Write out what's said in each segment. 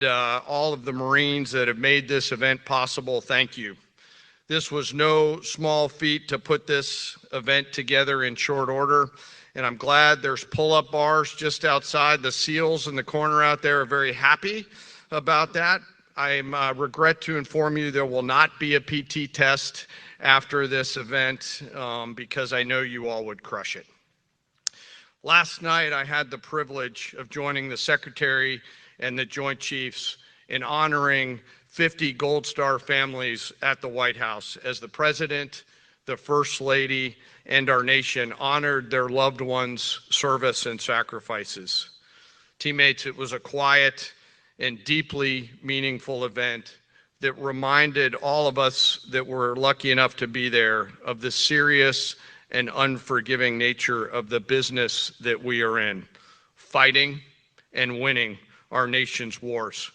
All of the Marines that have made this event possible, thank you. This was no small feat to put this event together in short order, and I'm glad there's pull-up bars just outside. The SEALs in the corner out there are very happy about that. I regret to inform you there will not be a PT test after this event because I know you all would crush it. Last night, I had the privilege of joining the Secretary and the Joint Chiefs in honoring 50 Gold Star families at the White House as the President, the First Lady, and our nation honored their loved ones' service and sacrifices. Teammates, it was a quiet and deeply meaningful event that reminded all of us that were lucky enough to be there of the serious and unforgiving nature of the business that we are in, fighting and winning our nation's wars.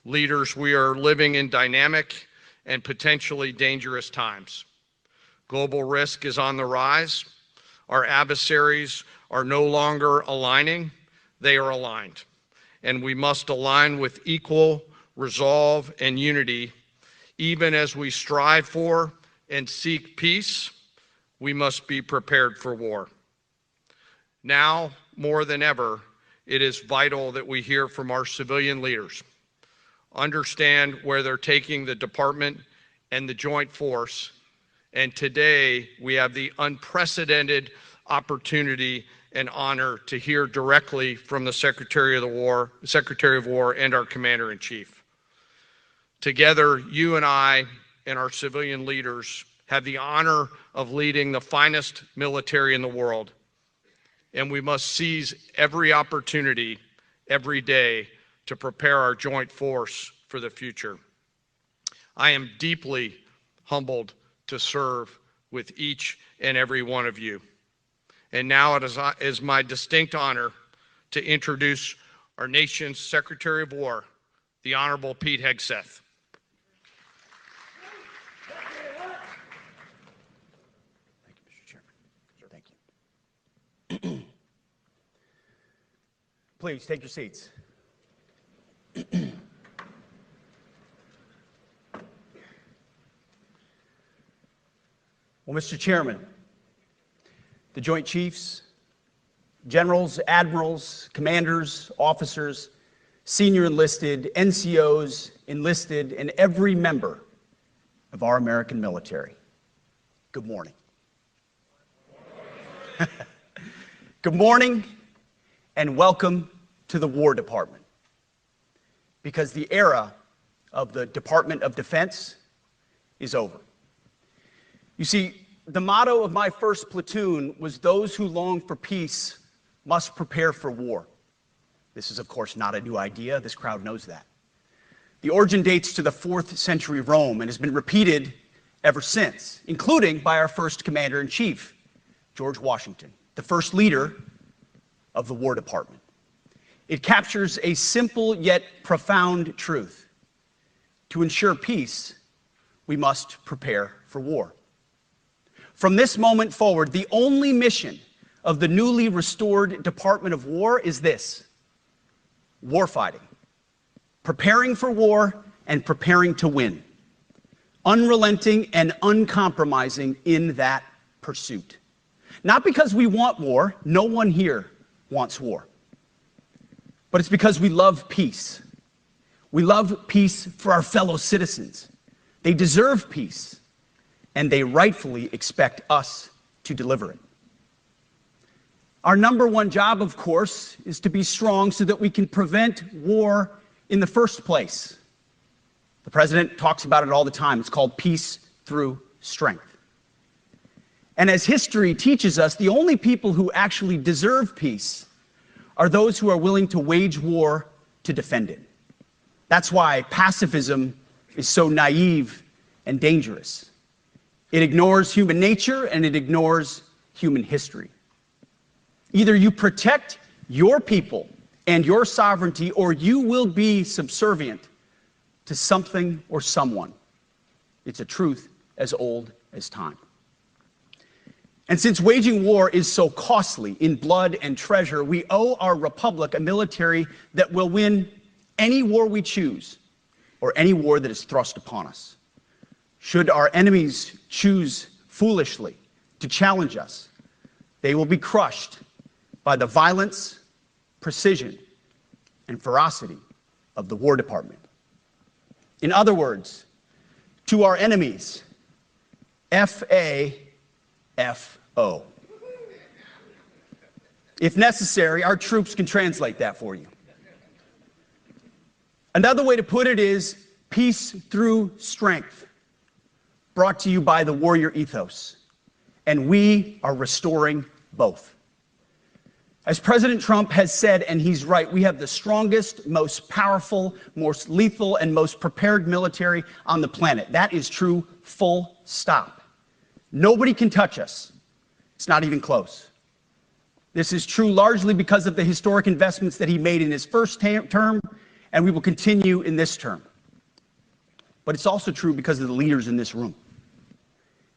Leaders, we are living in dynamic and potentially dangerous times. Global risk is on the rise. Our adversaries are no longer aligning, they are aligned. And we must align with equal resolve and unity. Even as we strive for and seek peace, we must be prepared for war. Now, more than ever, it is vital that we hear from our civilian leaders, understand where they're taking the department and the joint force, and today we have the unprecedented opportunity and honor to hear directly from the Secretary of War and our Commander-in-Chief. Together, you and I and our civilian leaders have the honor of leading the finest military in the world, and we must seize every opportunity every day to prepare our joint force for the future. I am deeply humbled to serve with each and every one of you. And now it is my distinct honor to introduce our nation's Secretary of War, the Honorable Pete Hegseth. Please take your seats. Well, Mr. Chairman, the Joint Chiefs, generals, admirals, commanders, officers, senior enlisted, NCOs, enlisted, and every member of our American military, good morning. Good morning and welcome to the War Department, because the era of the Department of Defense is over. You see, the motto of my first platoon was, "Those who long for peace must prepare for war." This is, of course, not a new idea. This crowd knows that. The origin dates to the 4th century Rome and has been repeated ever since, including by our first Commander-in-Chief, George Washington, the first leader of the War Department. It captures a simple yet profound truth. To ensure peace, we must prepare for war. From this moment forward, the only mission of the newly restored Department of War is this: warfighting, preparing for war and preparing to win, unrelenting and uncompromising in that pursuit. Not because we want war, no one here wants war, but it's because we love peace. We love peace for our fellow citizens. They deserve peace, and they rightfully expect us to deliver it. Our number one job, of course, is to be strong so that we can prevent war in the first place. The President talks about it all the time. It's called peace through strength. And as history teaches us, the only people who actually deserve peace are those who are willing to wage war to defend it. That's why pacifism is so naive and dangerous. It ignores human nature and it ignores human history. Either you protect your people and your sovereignty, or you will be subservient to something or someone. It's a truth as old as time. And since waging war is so costly in blood and treasure, we owe our republic a military that will win any war we choose or any war that is thrust upon us. Should our enemies choose foolishly to challenge us, they will be crushed by the violence, precision, and ferocity of the War Department. In other words, to our enemies, F-A-F-O. If necessary, our troops can translate that for you. Another way to put it is peace through strength, brought to you by the warrior ethos. And we are restoring both. As President Trump has said, and he's right, we have the strongest, most powerful, most lethal, and most prepared military on the planet. That is true, full stop. Nobody can touch us. It's not even close. This is true largely because of the historic investments that he made in his first term, and we will continue in this term. But it's also true because of the leaders in this room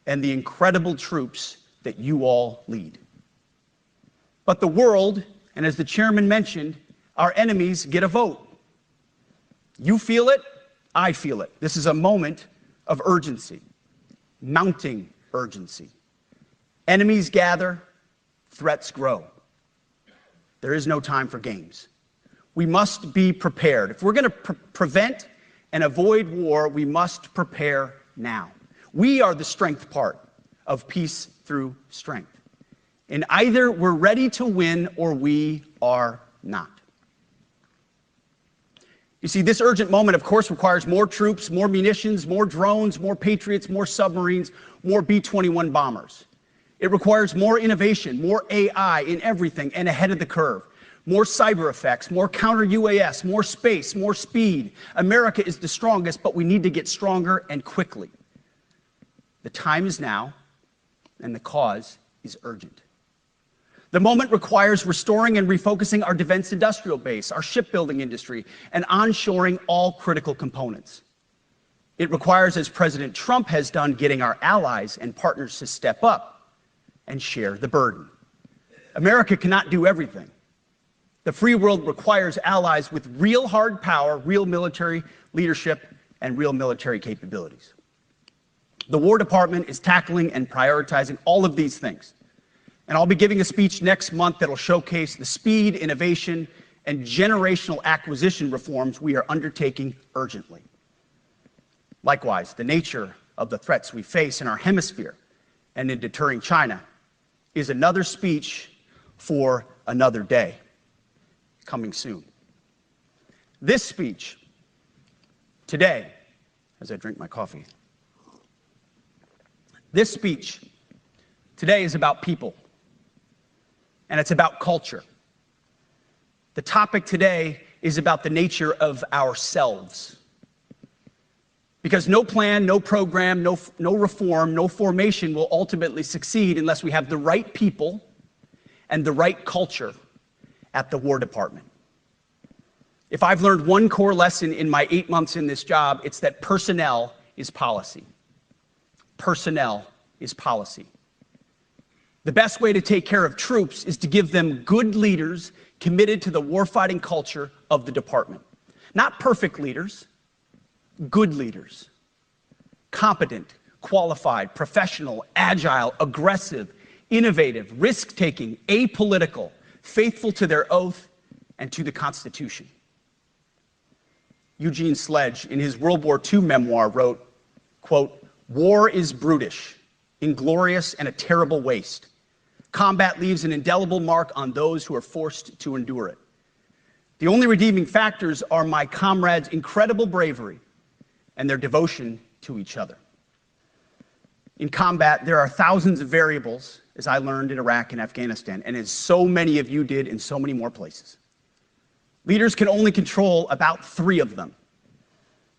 and the incredible troops that you all lead. But the world, and as the chairman mentioned, our enemies get a vote. You feel it, I feel it. This is a moment of urgency, mounting urgency. Enemies gather, threats grow. There is no time for games. We must be prepared. If we're going to prevent and avoid war, we must prepare now. We are the strength part of peace through strength. And either we're ready to win or we are not. You see, this urgent moment, of course, requires more troops, more munitions, more drones, more Patriots, more submarines, more B-21 bombers. It requires more innovation, more AI in everything and ahead of the curve, more cyber effects, more counter-UAS, more space, more speed. America is the strongest, but we need to get stronger and quickly. The time is now, and the cause is urgent. The moment requires restoring and refocusing our defense industrial base, our shipbuilding industry, and onshoring all critical components. It requires, as President Trump has done, getting our allies and partners to step up and share the burden. America cannot do everything. The free world requires allies with real hard power, real military leadership, and real military capabilities. The War Department is tackling and prioritizing all of these things. And I'll be giving a speech next month that'll showcase the speed, innovation, and generational acquisition reforms we are undertaking urgently. Likewise, the nature of the threats we face in our hemisphere and in deterring China is another speech for another day, coming soon. This speech today, as I drink my coffee, this speech today is about people. And it's about culture. The topic today is about the nature of ourselves. Because no plan, no program, no reform, no formation will ultimately succeed unless we have the right people and the right culture at the War Department. If I've learned one core lesson in my 8 months in this job, it's that personnel is policy. Personnel is policy. The best way to take care of troops is to give them good leaders committed to the warfighting culture of the department. Not perfect leaders, good leaders. Competent, qualified, professional, agile, aggressive, innovative, risk-taking, apolitical, faithful to their oath and to the Constitution. Eugene Sledge, in his World War II memoir, wrote, quote, "War is brutish, inglorious, and a terrible waste. Combat leaves an indelible mark on those who are forced to endure it. The only redeeming factors are my comrades' incredible bravery and their devotion to each other." In combat, there are thousands of variables, as I learned in Iraq and Afghanistan, and as so many of you did in so many more places. Leaders can only control about 3 of them.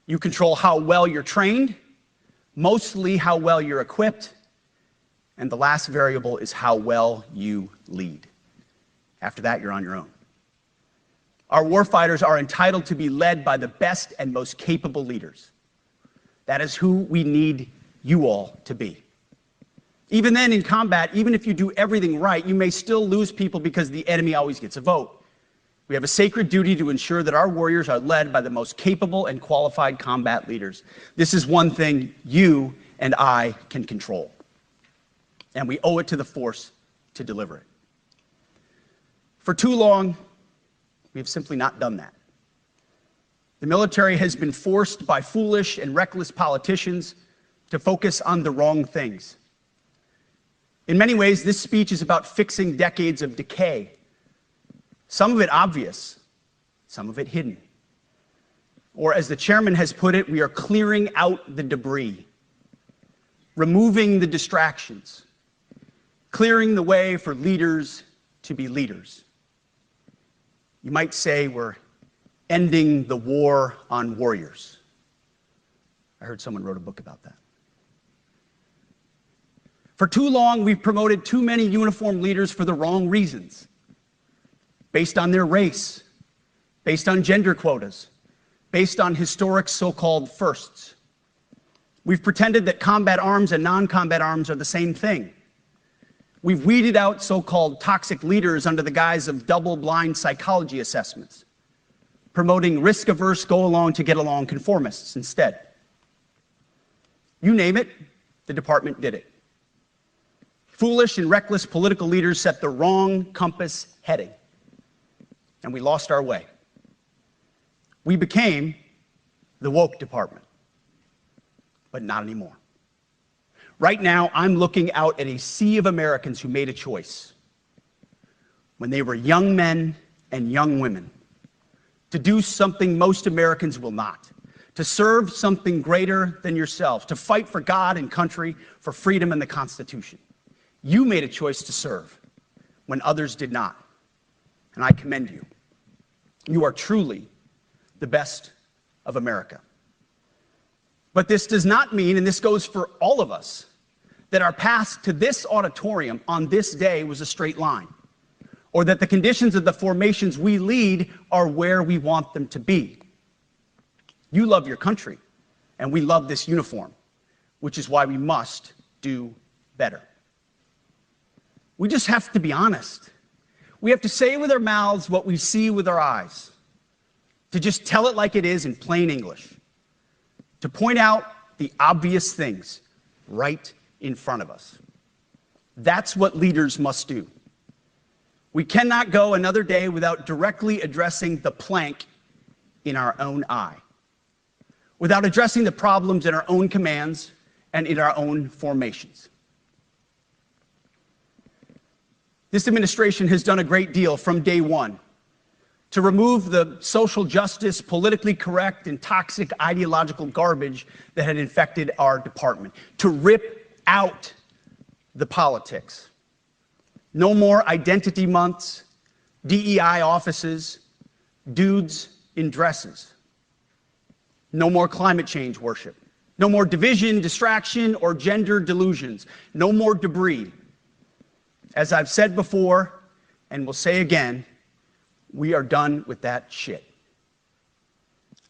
You control how well you're trained, mostly how well you're equipped, and the last variable is how well you lead. After that, you're on your own. Our warfighters are entitled to be led by the best and most capable leaders. That is who we need you all to be. Even then, in combat, even if you do everything right, you may still lose people because the enemy always gets a vote. We have a sacred duty to ensure that our warriors are led by the most capable and qualified combat leaders. This is one thing you and I can control, and we owe it to the force to deliver it. For too long, we have simply not done that. The military has been forced by foolish and reckless politicians to focus on the wrong things. In many ways, this speech is about fixing decades of decay. Some of it obvious, some of it hidden. Or as the chairman has put it, we are clearing out the debris, removing the distractions, clearing the way for leaders to be leaders. You might say we're ending the war on warriors. I heard someone wrote a book about that. For too long, we've promoted too many uniformed leaders for the wrong reasons, based on their race, based on gender quotas, based on historic so-called firsts. We've pretended that combat arms and non-combat arms are the same thing. We've weeded out so-called toxic leaders under the guise of double-blind psychology assessments, promoting risk-averse, go-along-to-get-along conformists instead. You name it, the department did it. Foolish and reckless political leaders set the wrong compass heading, and we lost our way. We became the woke department, but not anymore. Right now, I'm looking out at a sea of Americans who made a choice when they were young men and young women to do something most Americans will not, to serve something greater than yourselves, to fight for God and country, for freedom and the Constitution. You made a choice to serve when others did not, and I commend you. You are truly the best of America. But this does not mean, and this goes for all of us, that our path to this auditorium on this day was a straight line, or that the conditions of the formations we lead are where we want them to be. You love your country, and we love this uniform, which is why we must do better. We just have to be honest. We have to say with our mouths what we see with our eyes, to just tell it like it is in plain English, to point out the obvious things right in front of us. That's what leaders must do. We cannot go another day without directly addressing the plank in our own eye, without addressing the problems in our own commands and in our own formations. This administration has done a great deal from day one to remove the social justice, politically correct, and toxic ideological garbage that had infected our department, to rip out the politics. No more identity months, DEI offices, dudes in dresses. No more climate change worship. No more division, distraction, or gender delusions. No more debris. As I've said before, and will say again, we are done with that shit.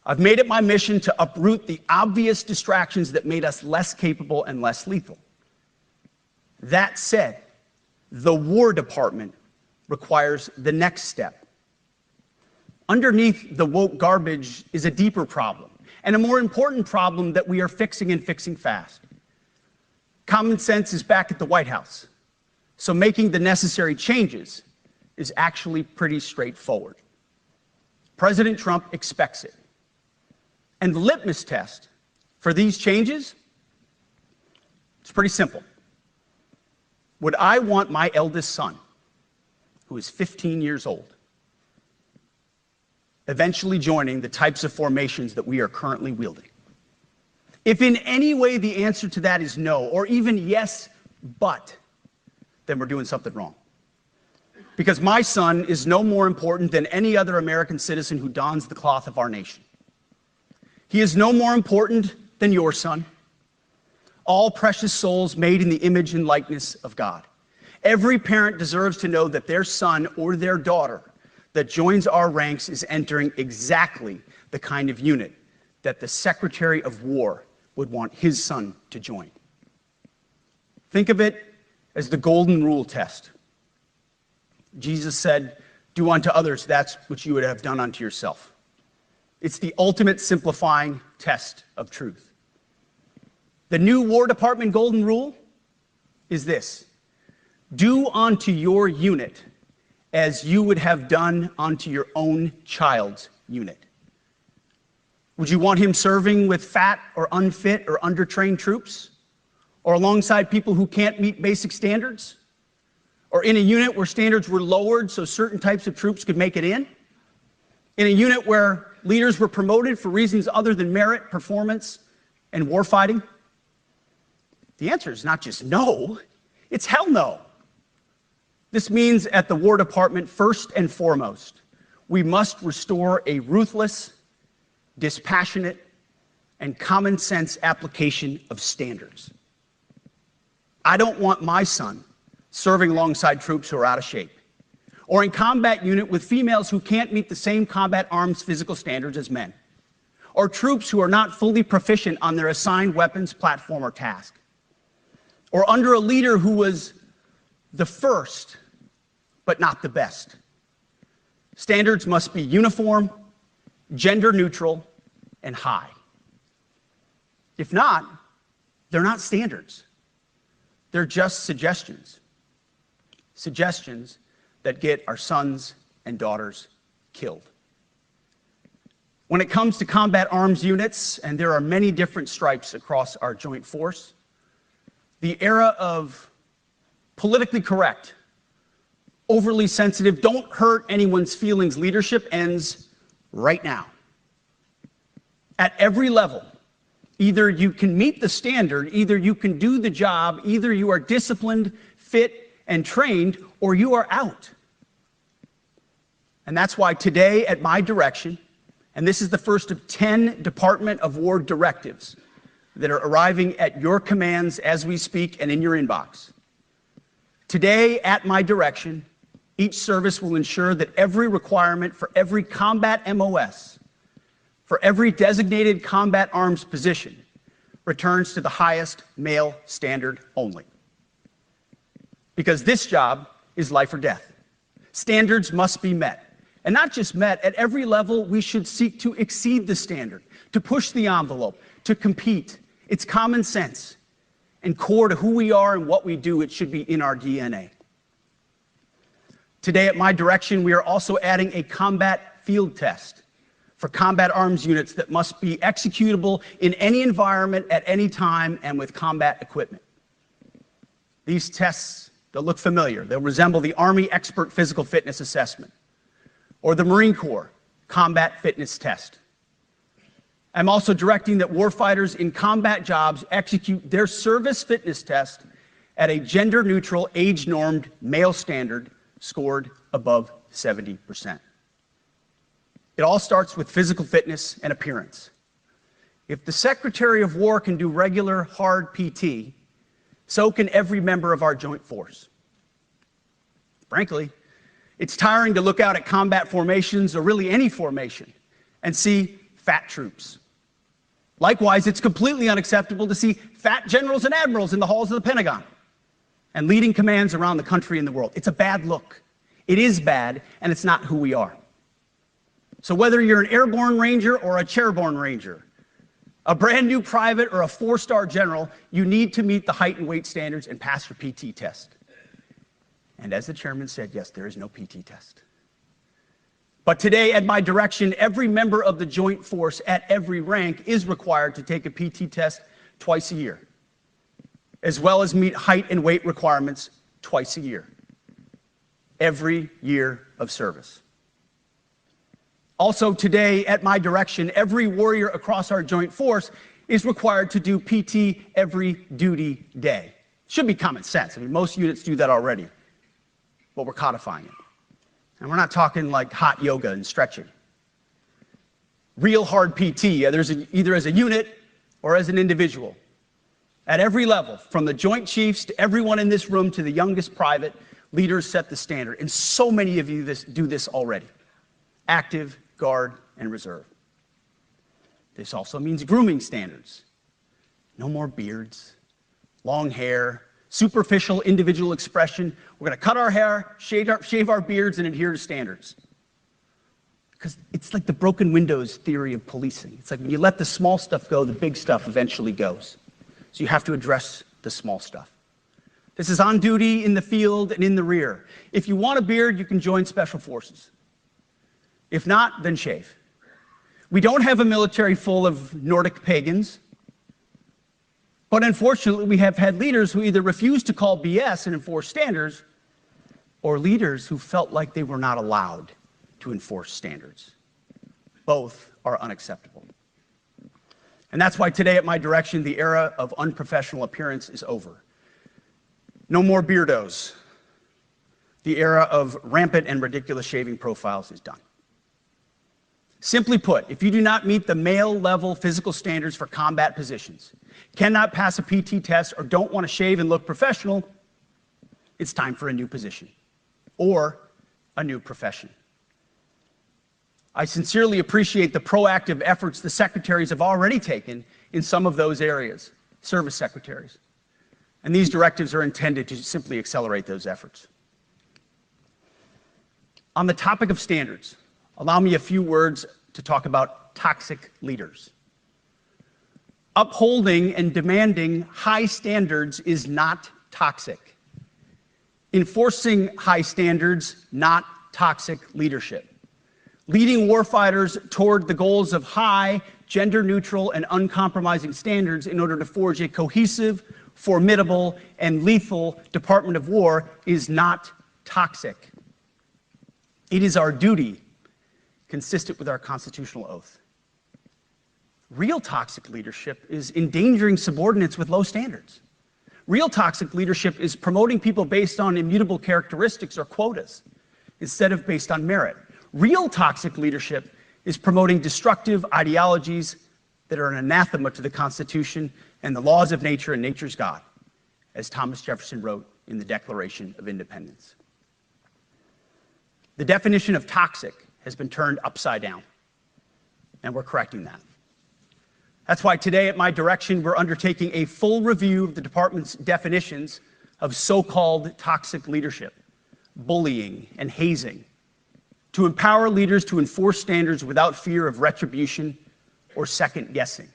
I've made it my mission to uproot the obvious distractions that made us less capable and less lethal. That said, the War Department requires the next step. Underneath the woke garbage is a deeper problem, and a more important problem that we are fixing and fixing fast. Common sense is back at the White House, so making the necessary changes is actually pretty straightforward. President Trump expects it. And the litmus test for these changes, it's pretty simple. Would I want my eldest son, who is 15 years old, eventually joining the types of formations that we are currently wielding? If in any way the answer to that is no, or even yes, but, then we're doing something wrong. Because my son is no more important than any other American citizen who dons the cloth of our nation. He is no more important than your son. All precious souls made in the image and likeness of God. Every parent deserves to know that their son or their daughter that joins our ranks is entering exactly the kind of unit that the Secretary of War would want his son to join. Think of it as the golden rule test. Jesus said, Do unto others that's what you would have done unto yourself. It's the ultimate simplifying test of truth. The new War Department golden rule is this: do unto your unit as you would have done unto your own child's unit. Would you want him serving with fat or unfit or undertrained troops? Or alongside people who can't meet basic standards? Or in a unit where standards were lowered so certain types of troops could make it in? In a unit where leaders were promoted for reasons other than merit, performance, and warfighting? The answer is not just no, it's hell no. This means at the War Department, first and foremost, we must restore a ruthless, dispassionate, and common sense application of standards. I don't want my son serving alongside troops who are out of shape, or in combat unit with females who can't meet the same combat arms physical standards as men, or troops who are not fully proficient on their assigned weapons, platform, or task, or under a leader who was the first, but not the best. Standards must be uniform, gender neutral, and high. If not, they're not standards. They're just suggestions. Suggestions that get our sons and daughters killed. When it comes to combat arms units, and there are many different stripes across our joint force, the era of politically correct, overly sensitive, don't hurt anyone's feelings leadership ends right now. At every level, either you can meet the standard, either you can do the job, either you are disciplined, fit, and trained, or you are out. And that's why today, at my direction, and this is the first of 10 Department of War directives that are arriving at your commands as we speak and in your inbox. Today, at my direction, each service will ensure that every requirement for every combat MOS, for every designated combat arms position, returns to the highest male standard only. Because this job is life or death. Standards must be met. And not just met, at every level we should seek to exceed the standard, to push the envelope, to compete. It's common sense and core to who we are and what we do. It should be in our DNA. Today, at my direction, we are also adding a combat field test for combat arms units that must be executable in any environment at any time and with combat equipment. These tests, they'll look familiar. They'll resemble the Army Expert Physical Fitness Assessment or the Marine Corps Combat Fitness Test. I'm also directing that warfighters in combat jobs execute their service fitness test at a gender-neutral, age-normed male standard scored above 70%. It all starts with physical fitness and appearance. If the Secretary of War can do regular, hard PT, so can every member of our joint force. Frankly, it's tiring to look out at combat formations, or really any formation, and see fat troops. Likewise, it's completely unacceptable to see fat generals and admirals in the halls of the Pentagon and leading commands around the country and the world. It's a bad look. It is bad, and it's not who we are. So whether you're an airborne ranger or a chairborne ranger, a brand new private or a 4-star general, you need to meet the height and weight standards and pass your PT test. And as the chairman said, yes, there is no PT test. But today, at my direction, every member of the joint force at every rank is required to take a PT test twice a year, as well as meet height and weight requirements twice a year, every year of service. Also today, at my direction, every warrior across our joint force is required to do PT every duty day. Should be common sense. I mean, most units do that already, but we're codifying it. And we're not talking like hot yoga and stretching. Real hard PT, either as a unit or as an individual. At every level, from the Joint Chiefs to everyone in this room to the youngest private, leaders set the standard. And so many of you do this already. Active, Guard, and Reserve. This also means grooming standards. No more beards, long hair, superficial individual expression. We're going to cut our hair, shave our beards, and adhere to standards. Because it's like the broken windows theory of policing. It's like when you let the small stuff go, the big stuff eventually goes. So you have to address the small stuff. This is on duty, in the field, and in the rear. If you want a beard, you can join Special Forces. If not, then shave. We don't have a military full of Nordic pagans. But unfortunately, we have had leaders who either refuse to call BS and enforce standards, or leaders who felt like they were not allowed to enforce standards. Both are unacceptable. And that's why today, at my direction, the era of unprofessional appearance is over. No more beardos. The era of rampant and ridiculous shaving profiles is done. Simply put, if you do not meet the male-level physical standards for combat positions, cannot pass a PT test, or don't want to shave and look professional, it's time for a new position or a new profession. I sincerely appreciate the proactive efforts the secretaries have already taken in some of those areas, service secretaries. And these directives are intended to simply accelerate those efforts. On the topic of standards, allow me a few words to talk about toxic leaders. Upholding and demanding high standards is not toxic. Enforcing high standards, not toxic leadership. Leading warfighters toward the goals of high, gender-neutral, and uncompromising standards in order to forge a cohesive, formidable, and lethal Department of War is not toxic. It is our duty, consistent with our constitutional oath. Real toxic leadership is endangering subordinates with low standards. Real toxic leadership is promoting people based on immutable characteristics or quotas instead of based on merit. Real toxic leadership is promoting destructive ideologies that are an anathema to the Constitution and the laws of nature and nature's God, as Thomas Jefferson wrote in the Declaration of Independence. The definition of toxic has been turned upside down, and we're correcting that. That's why today, at my direction, we're undertaking a full review of the department's definitions of so-called toxic leadership, bullying, and hazing, to empower leaders to enforce standards without fear of retribution or second guessing.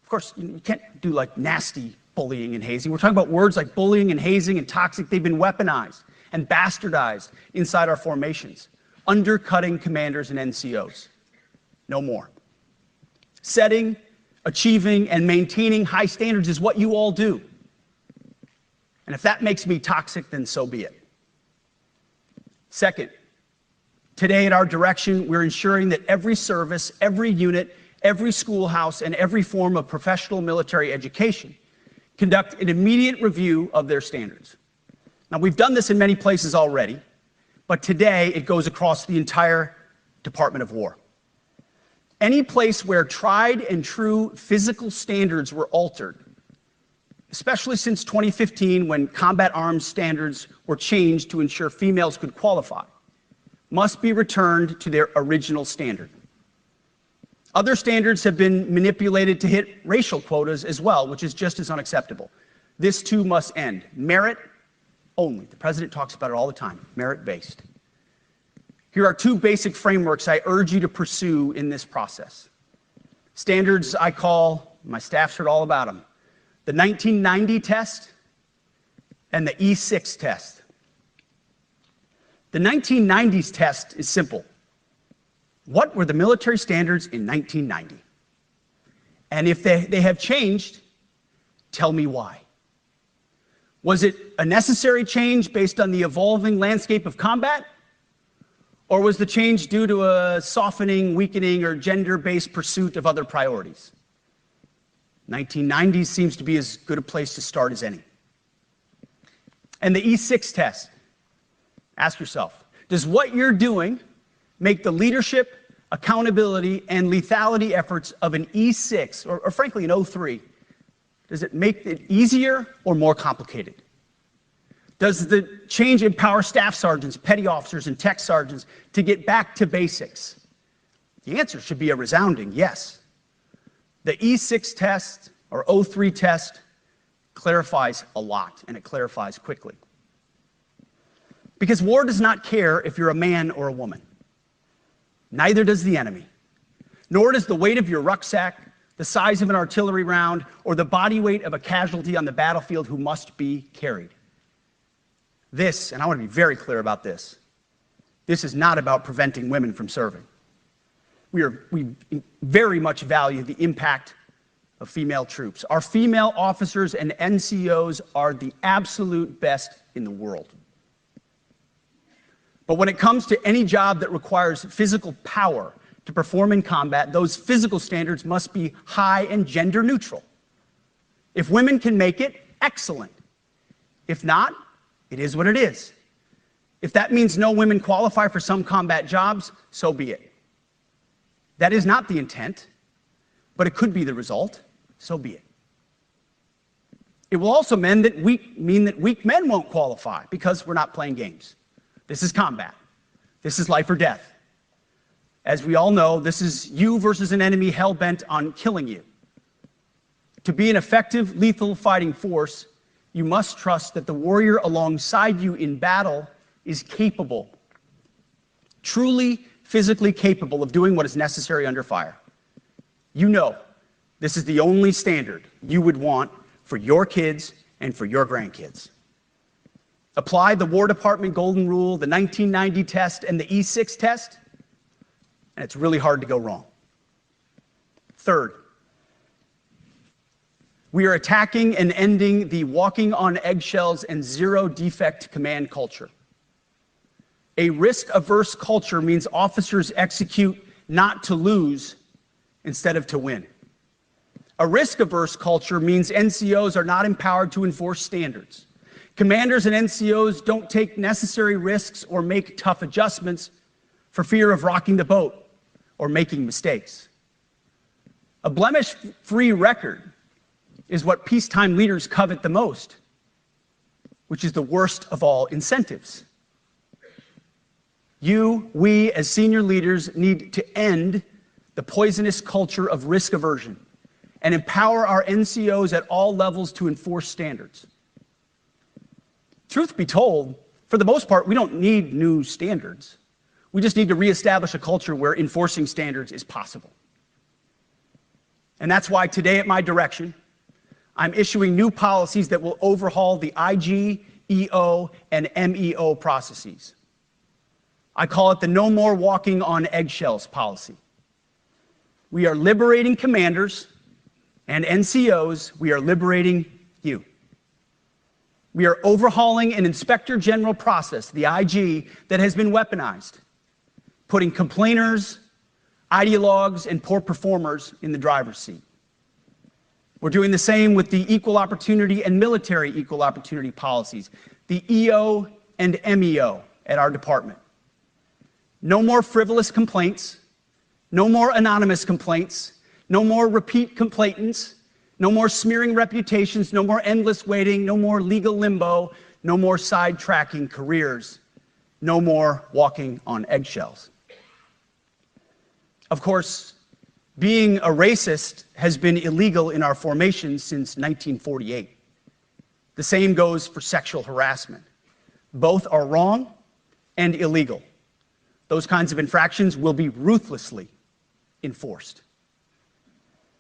Of course, you can't do like nasty bullying and hazing. We're talking about words like bullying and hazing and toxic. They've been weaponized and bastardized inside our formations, undercutting commanders and NCOs. No more. Setting, achieving, and maintaining high standards is what you all do. And if that makes me toxic, then so be it. Second, today at our direction, we're ensuring that every service, every unit, every schoolhouse, and every form of professional military education conduct an immediate review of their standards. Now, we've done this in many places already, but today it goes across the entire Department of War. Any place where tried and true physical standards were altered, especially since 2015 when combat arms standards were changed to ensure females could qualify, must be returned to their original standard. Other standards have been manipulated to hit racial quotas as well, which is just as unacceptable. This too must end. Merit only. The president talks about it all the time, merit-based. Here are two basic frameworks I urge you to pursue in this process. Standards I call, my staff's heard all about them, the 1990 test and the E6 test. The 1990s test is simple. What were the military standards in 1990? And if they have changed, tell me why. Was it a necessary change based on the evolving landscape of combat? Or was the change due to a softening, weakening, or gender-based pursuit of other priorities? 1990s seems to be as good a place to start as any. And the E6 test. Ask yourself, does what you're doing make the leadership, accountability, and lethality efforts of an E6, or frankly an O3, does it make it easier or more complicated? Does the change empower staff sergeants, petty officers, and tech sergeants to get back to basics? The answer should be a resounding yes. The E6 test, or O3 test, clarifies a lot, and it clarifies quickly. Because war does not care if you're a man or a woman. Neither does the enemy. Nor does the weight of your rucksack, the size of an artillery round, or the body weight of a casualty on the battlefield who must be carried. This, and I want to be very clear about this, this is not about preventing women from serving. We very much value the impact of female troops. Our female officers and NCOs are the absolute best in the world. But when it comes to any job that requires physical power to perform in combat, those physical standards must be high and gender neutral. If women can make it, excellent. If not, it is what it is. If that means no women qualify for some combat jobs, so be it. That is not the intent, but it could be the result, so be it. It will also mean that weak men won't qualify because we're not playing games. This is combat. This is life or death. As we all know, this is you versus an enemy hell-bent on killing you. To be an effective, lethal fighting force, you must trust that the warrior alongside you in battle is capable, truly physically capable of doing what is necessary under fire. You know this is the only standard you would want for your kids and for your grandkids. Apply the War Department Golden Rule, the 1990 test, and the E6 test, and it's really hard to go wrong. Third, we are attacking and ending the walking on eggshells and zero-defect command culture. A risk-averse culture means officers execute not to lose instead of to win. A risk-averse culture means NCOs are not empowered to enforce standards. Commanders and NCOs don't take necessary risks or make tough adjustments for fear of rocking the boat or making mistakes. A blemish-free record is what peacetime leaders covet the most, which is the worst of all incentives. We, as senior leaders, need to end the poisonous culture of risk aversion and empower our NCOs at all levels to enforce standards. Truth be told, for the most part, we don't need new standards. We just need to reestablish a culture where enforcing standards is possible. And that's why today, at my direction, I'm issuing new policies that will overhaul the IG, EO, and MEO processes. I call it the No More Walking on Eggshells policy. We are liberating commanders and NCOs. We are liberating you. We are overhauling an Inspector General process, the IG, that has been weaponized, putting complainers, ideologues, and poor performers in the driver's seat. We're doing the same with the equal opportunity and military equal opportunity policies, the EO and MEO at our department. No more frivolous complaints, no more anonymous complaints, no more repeat complainants, no more smearing reputations, no more endless waiting, no more legal limbo, no more sidetracking careers, no more walking on eggshells. Of course, being a racist has been illegal in our formation since 1948. The same goes for sexual harassment. Both are wrong and illegal. Those kinds of infractions will be ruthlessly enforced.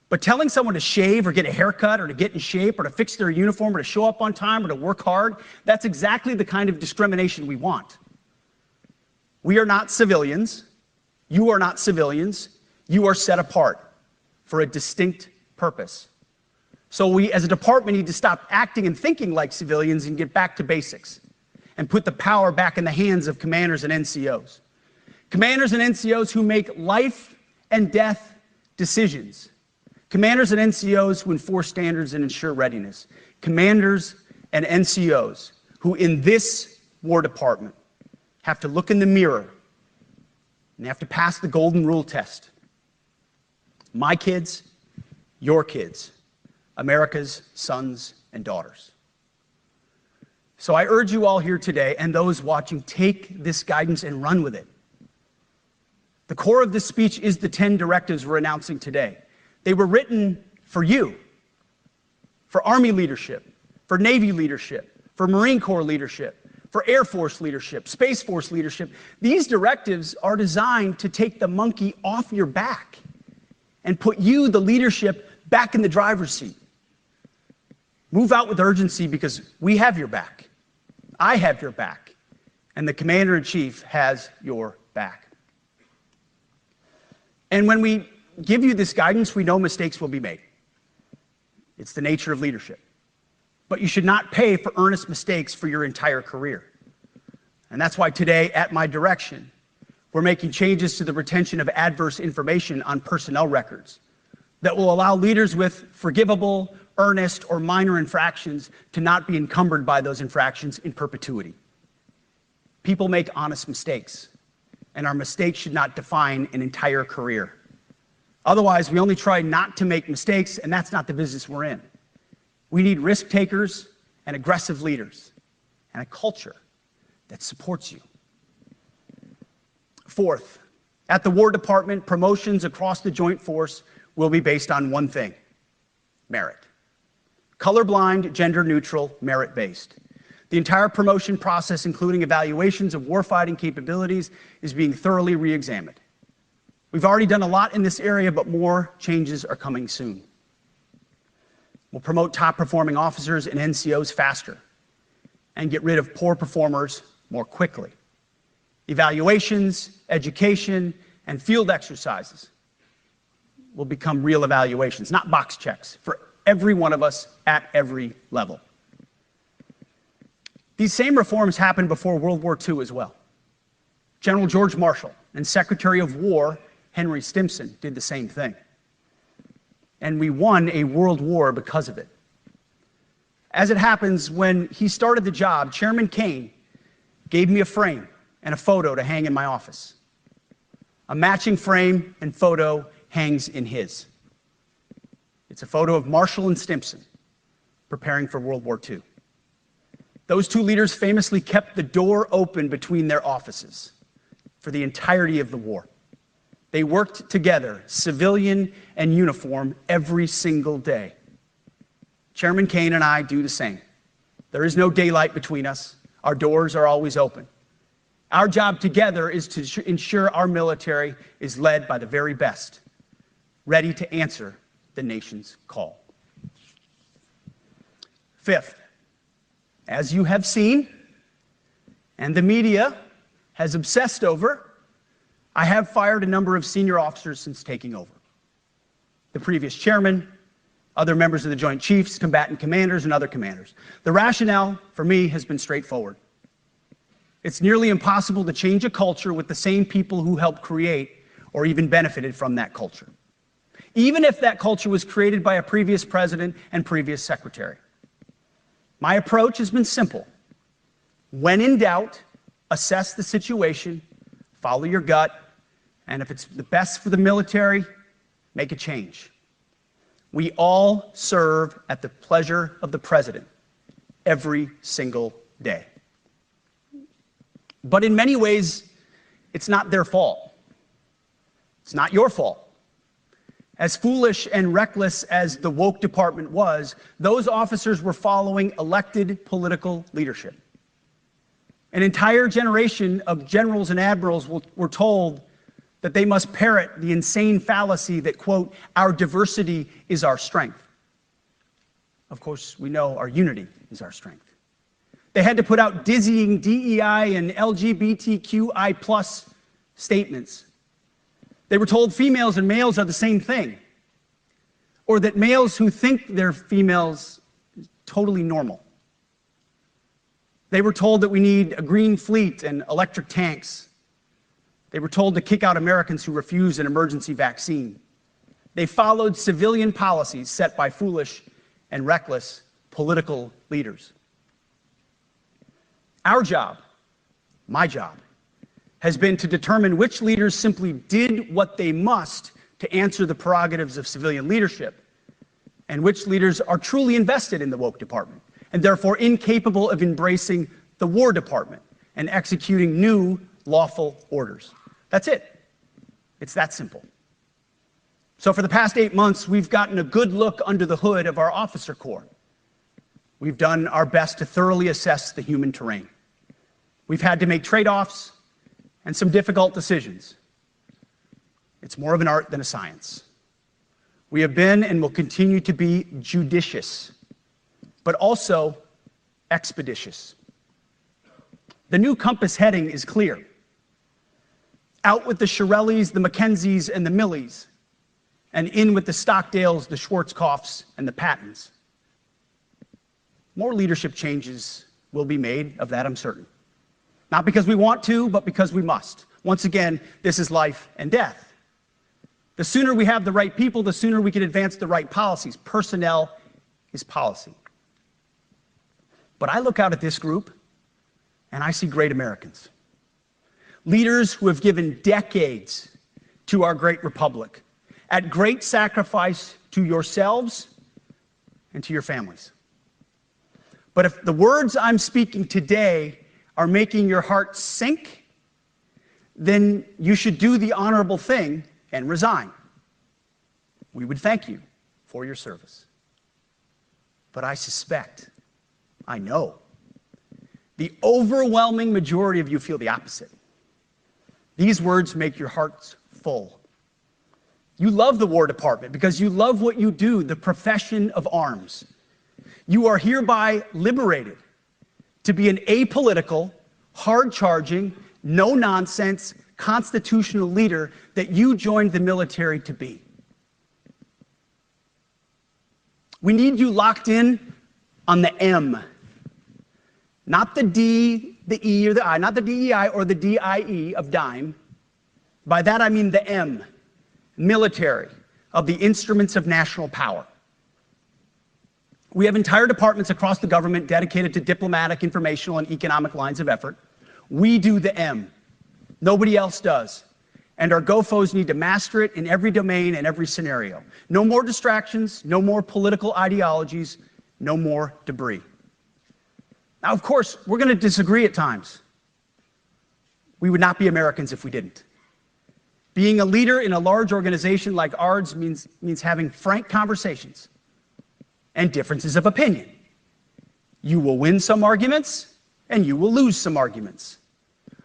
But telling someone to shave or get a haircut or to get in shape or to fix their uniform or to show up on time or to work hard, that's exactly the kind of discrimination we want. We are not civilians. You are not civilians. You are set apart for a distinct purpose. So we, as a department, need to stop acting and thinking like civilians and get back to basics and put the power back in the hands of commanders and NCOs. Commanders and NCOs who make life and death decisions. Commanders and NCOs who enforce standards and ensure readiness. Commanders and NCOs who, in this War Department, have to look in the mirror and have to pass the Golden Rule test. My kids, your kids, America's sons and daughters. So I urge you all here today, and those watching, take this guidance and run with it. The core of this speech is the 10 directives we're announcing today. They were written for you, for Army leadership, for Navy leadership, for Marine Corps leadership, for Air Force leadership, Space Force leadership. These directives are designed to take the monkey off your back and put you, the leadership, back in the driver's seat. Move out with urgency because we have your back. I have your back. And the Commander-in-Chief has your back. And when we give you this guidance, we know mistakes will be made. It's the nature of leadership. But you should not pay for earnest mistakes for your entire career. And that's why today, at my direction, we're making changes to the retention of adverse information on personnel records that will allow leaders with forgivable, earnest, or minor infractions to not be encumbered by those infractions in perpetuity. People make honest mistakes, and our mistakes should not define an entire career. Otherwise, we only try not to make mistakes, and that's not the business we're in. We need risk takers and aggressive leaders, and a culture that supports you. Fourth, at the War Department, promotions across the Joint Force will be based on one thing: merit. Colorblind, gender-neutral, merit-based. The entire promotion process, including evaluations of warfighting capabilities, is being thoroughly re-examined. We've already done a lot in this area, but more changes are coming soon. We'll promote top-performing officers and NCOs faster and get rid of poor performers more quickly. Evaluations, education, and field exercises will become real evaluations, not box checks, for every one of us at every level. These same reforms happened before World War II as well. General George Marshall and Secretary of War Henry Stimson did the same thing. And we won a world war because of it. As it happens, when he started the job, Chairman Kane gave me a frame and a photo to hang in my office. A matching frame and photo hangs in his. It's a photo of Marshall and Stimson preparing for World War II. Those two leaders famously kept the door open between their offices for the entirety of the war. They worked together, civilian and uniform, every single day. Chairman Kane and I do the same. There is no daylight between us. Our doors are always open. Our job together is to ensure our military is led by the very best, ready to answer the nation's call. Fifth, as you have seen, and the media has obsessed over, I have fired a number of senior officers since taking over. The previous chairman, other members of the Joint Chiefs, combatant commanders, and other commanders. The rationale for me has been straightforward. It's nearly impossible to change a culture with the same people who helped create or even benefited from that culture, even if that culture was created by a previous president and previous secretary. My approach has been simple. When in doubt, assess the situation, follow your gut, and if it's the best for the military, make a change. We all serve at the pleasure of the president every single day. But in many ways, it's not their fault. It's not your fault. As foolish and reckless as the woke department was, those officers were following elected political leadership. An entire generation of generals and admirals were told that they must parrot the insane fallacy that, quote, our diversity is our strength. Of course, we know our unity is our strength. They had to put out dizzying DEI and LGBTQI+ statements. They were told females and males are the same thing, or that males who think they're females is totally normal. They were told that we need a green fleet and electric tanks. They were told to kick out Americans who refuse an emergency vaccine. They followed civilian policies set by foolish and reckless political leaders. Our job, my job, has been to determine which leaders simply did what they must to answer the prerogatives of civilian leadership, and which leaders are truly invested in the woke department, and therefore incapable of embracing the War Department and executing new lawful orders. That's it. It's that simple. So for the past 8 months, we've gotten a good look under the hood of our officer corps. We've done our best to thoroughly assess the human terrain. We've had to make trade-offs and some difficult decisions. It's more of an art than a science. We have been and will continue to be judicious, but also expeditious. The new compass heading is clear. Out with the Shirellis, the Mackenzies, and the Millies, and in with the Stockdales, the Schwarzkopfs, and the Pattons. More leadership changes will be made, of that I'm certain. Not because we want to, but because we must. Once again, this is life and death. The sooner we have the right people, the sooner we can advance the right policies. Personnel is policy. But I look out at this group, and I see great Americans. Leaders who have given decades to our great republic, at great sacrifice to yourselves and to your families. But if the words I'm speaking today are making your heart sink, then you should do the honorable thing and resign. We would thank you for your service. But I suspect, I know, the overwhelming majority of you feel the opposite. These words make your hearts full. You love the War Department because you love what you do, the profession of arms. You are hereby liberated to be an apolitical, hard-charging, no-nonsense, constitutional leader that you joined the military to be. We need you locked in on the M, not the D, the E, or the I, not the DEI or the DIE of dime. By that I mean the M, military, of the instruments of national power. We have entire departments across the government dedicated to diplomatic, informational, and economic lines of effort. We do the M. Nobody else does. And our GOFOs need to master it in every domain and every scenario. No more distractions, no more political ideologies, no more debris. Now, of course, we're going to disagree at times. We would not be Americans if we didn't. Being a leader in a large organization like ours means having frank conversations and differences of opinion. You will win some arguments, and you will lose some arguments.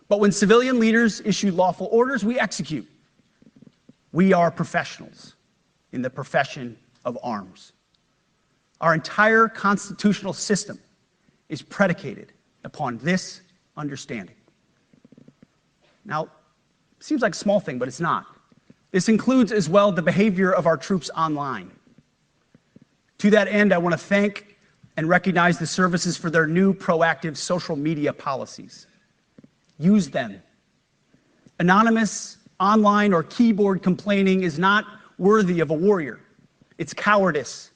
But when civilian leaders issue lawful orders, we execute. We are professionals in the profession of arms. Our entire constitutional system is predicated upon this understanding. Now, it seems like a small thing, but it's not. This includes as well the behavior of our troops online. To that end, I want to thank and recognize the services for their new proactive social media policies. Use them. Anonymous, online, or keyboard complaining is not worthy of a warrior. It's cowardice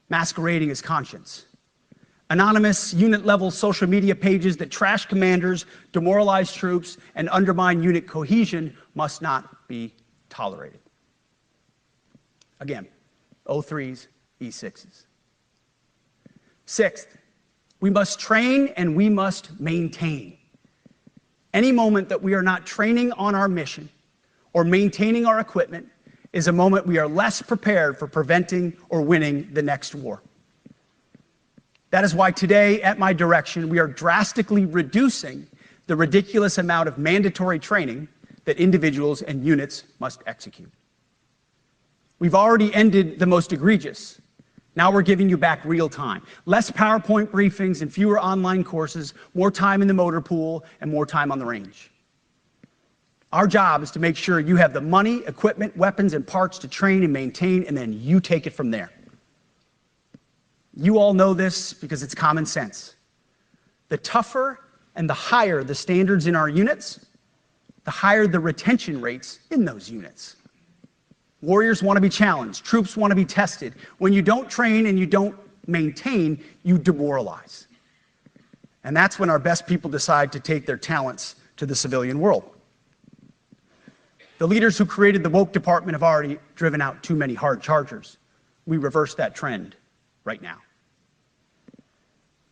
masquerading as conscience. Anonymous, unit-level social media pages that trash commanders, demoralize troops, and undermine unit cohesion must not be tolerated. Again, O3s, E6s. Sixth, we must train and we must maintain. Any moment that we are not training on our mission or maintaining our equipment is a moment we are less prepared for preventing or winning the next war. That is why today, at my direction, we are drastically reducing the ridiculous amount of mandatory training that individuals and units must execute. We've already ended the most egregious. Now we're giving you back real time. Less PowerPoint briefings and fewer online courses, more time in the motor pool, and more time on the range. Our job is to make sure you have the money, equipment, weapons, and parts to train and maintain, and then you take it from there. You all know this because it's common sense. The tougher and the higher the standards in our units, the higher the retention rates in those units. Warriors want to be challenged. Troops want to be tested. When you don't train and you don't maintain, you demoralize. And that's when our best people decide to take their talents to the civilian world. The leaders who created the woke department have already driven out too many hard chargers. We reverse that trend right now.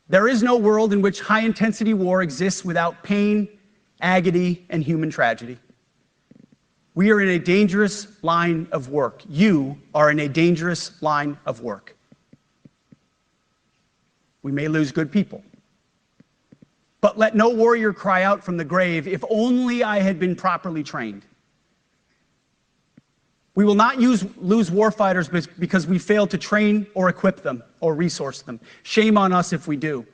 There is no world in which high-intensity war exists without pain, agony, and human tragedy. We are in a dangerous line of work. You are in a dangerous line of work. We may lose good people. But let no warrior cry out from the grave, "If only I had been properly trained." We will not lose warfighters because we fail to train or equip them or resource them. Shame on us if we do.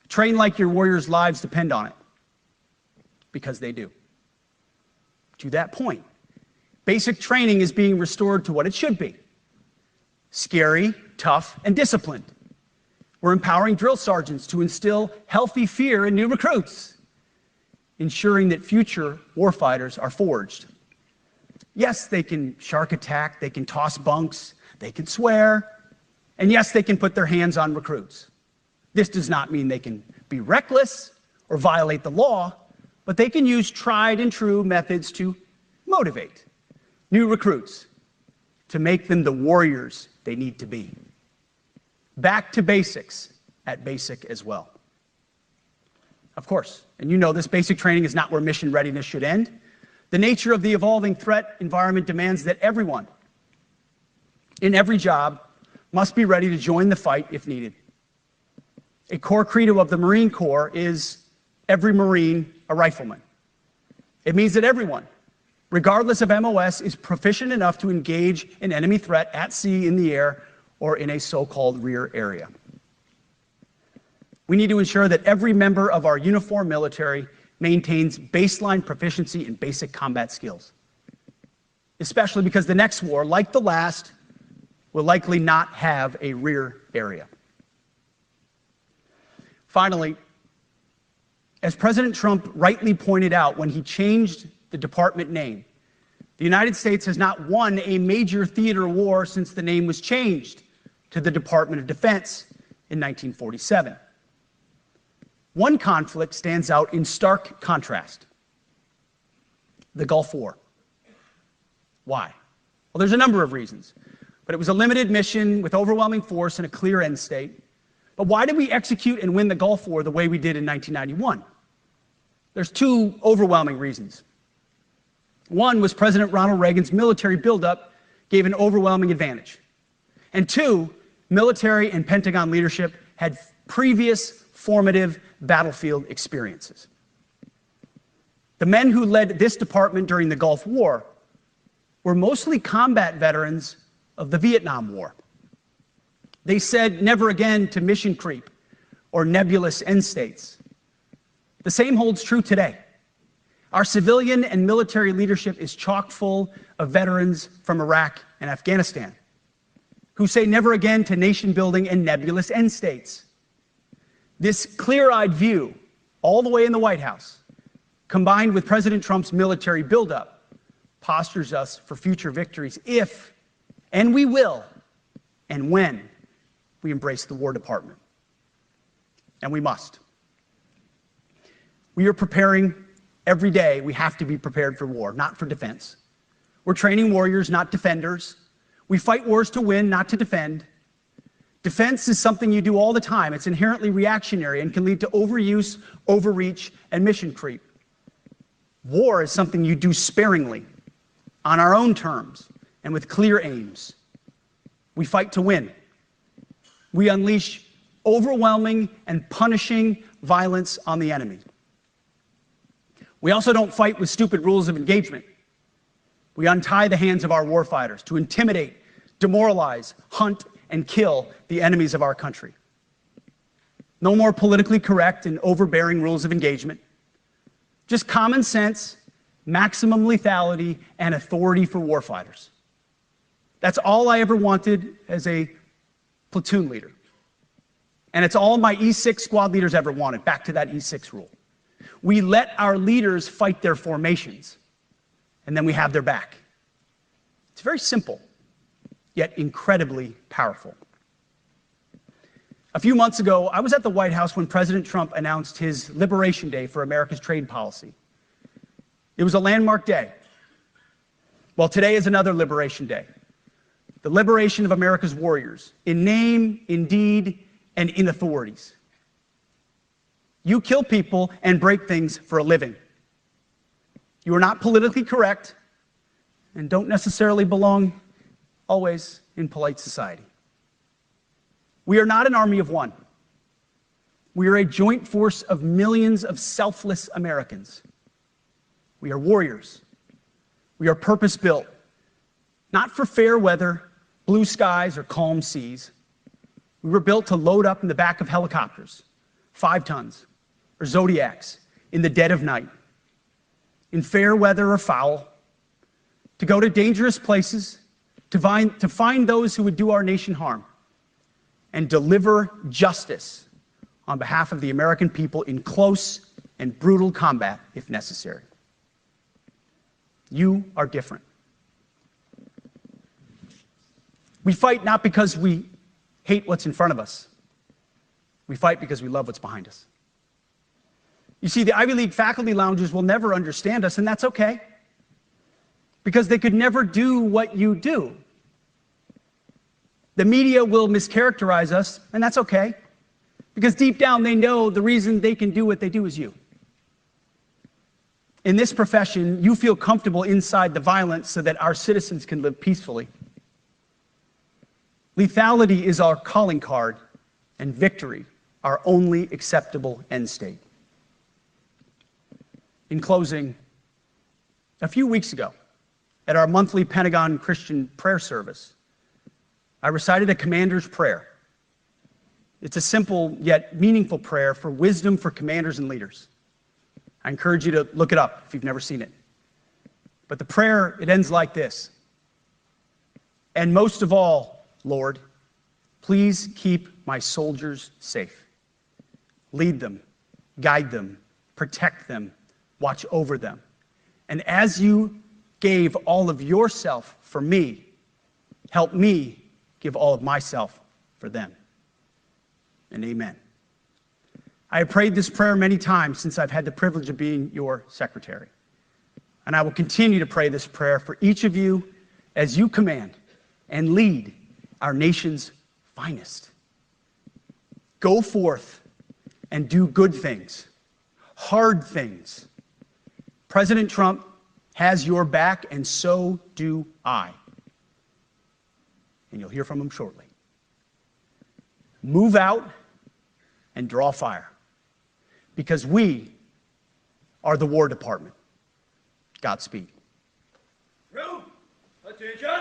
Train like your warriors' lives depend on it, because they do. To that point, basic training is being restored to what it should be: scary, tough, and disciplined. We're empowering drill sergeants to instill healthy fear in new recruits, ensuring that future warfighters are forged. Yes, they can shark attack, they can toss bunks, they can swear, and yes, they can put their hands on recruits. This does not mean they can be reckless or violate the law, but they can use tried and true methods to motivate new recruits, to make them the warriors they need to be. Back to basics at basic as well. Of course, and you know this, basic training is not where mission readiness should end. The nature of the evolving threat environment demands that everyone, in every job, must be ready to join the fight if needed. A core credo of the Marine Corps is every Marine a rifleman. It means that everyone, regardless of MOS, is proficient enough to engage an enemy threat at sea, in the air, or in a so-called rear area. We need to ensure that every member of our uniformed military maintains baseline proficiency in basic combat skills, especially because the next war, like the last, will likely not have a rear area. Finally, as President Trump rightly pointed out when he changed the department name, the United States has not won a major theater war since the name was changed to the Department of Defense in 1947. One conflict stands out in stark contrast: the Gulf War. Why? Well, there's a number of reasons, but it was a limited mission with overwhelming force and a clear end state. But why did we execute and win the Gulf War the way we did in 1991? There's two overwhelming reasons. One was President Ronald Reagan's military buildup gave an overwhelming advantage. And two, military and Pentagon leadership had previous formative battlefield experiences. The men who led this department during the Gulf War were mostly combat veterans of the Vietnam War. They said never again to mission creep or nebulous end states. The same holds true today. Our civilian and military leadership is chock full of veterans from Iraq and Afghanistan who say never again to nation building and nebulous end states. This clear-eyed view, all the way in the White House, combined with President Trump's military buildup, postures us for future victories if, and we will, and when we embrace the War Department. And we must. We are preparing every day. We have to be prepared for war, not for defense. We're training warriors, not defenders. We fight wars to win, not to defend. Defense is something you do all the time. It's inherently reactionary and can lead to overuse, overreach, and mission creep. War is something you do sparingly, on our own terms, and with clear aims. We fight to win. We unleash overwhelming and punishing violence on the enemy. We also don't fight with stupid rules of engagement. We untie the hands of our warfighters to intimidate, demoralize, hunt, and kill the enemies of our country. No more politically correct and overbearing rules of engagement. Just common sense, maximum lethality, and authority for warfighters. That's all I ever wanted as a platoon leader. And it's all my E6 squad leaders ever wanted, back to that E6 rule. We let our leaders fight their formations, and then we have their back. It's very simple, yet incredibly powerful. A few months ago, I was at the White House when President Trump announced his Liberation Day for America's trade policy. It was a landmark day. Well, today is another Liberation Day. The liberation of America's warriors, in name, in deed, and in authorities. You kill people and break things for a living. You are not politically correct and don't necessarily belong always in polite society. We are not an army of one. We are a joint force of millions of selfless Americans. We are warriors. We are purpose-built, not for fair weather, blue skies, or calm seas. We were built to load up in the back of helicopters, 5 tons, or Zodiacs in the dead of night, in fair weather or foul, to go to dangerous places, to find those who would do our nation harm, and deliver justice on behalf of the American people in close and brutal combat if necessary. You are different. We fight not because we hate what's in front of us. We fight because we love what's behind us. You see, the Ivy League faculty lounges will never understand us, and that's okay, because they could never do what you do. The media will mischaracterize us, and that's okay, because deep down they know the reason they can do what they do is you. In this profession, you feel comfortable inside the violence so that our citizens can live peacefully. Lethality is our calling card, and victory our only acceptable end state. In closing, a few weeks ago, at our monthly Pentagon Christian prayer service, I recited a commander's prayer. It's a simple yet meaningful prayer for wisdom for commanders and leaders. I encourage you to look it up if you've never seen it. But the prayer, it ends like this. And most of all, Lord, please keep my soldiers safe. Lead them, guide them, protect them, watch over them. And as you gave all of yourself for me, help me give all of myself for them. And amen. I have prayed this prayer many times since I've had the privilege of being your secretary. And I will continue to pray this prayer for each of you as you command and lead our nation's finest. Go forth and do good things, hard things. President Trump has your back, and so do I. And you'll hear from him shortly. Move out and draw fire, because we are the War Department. Godspeed. Room, attention.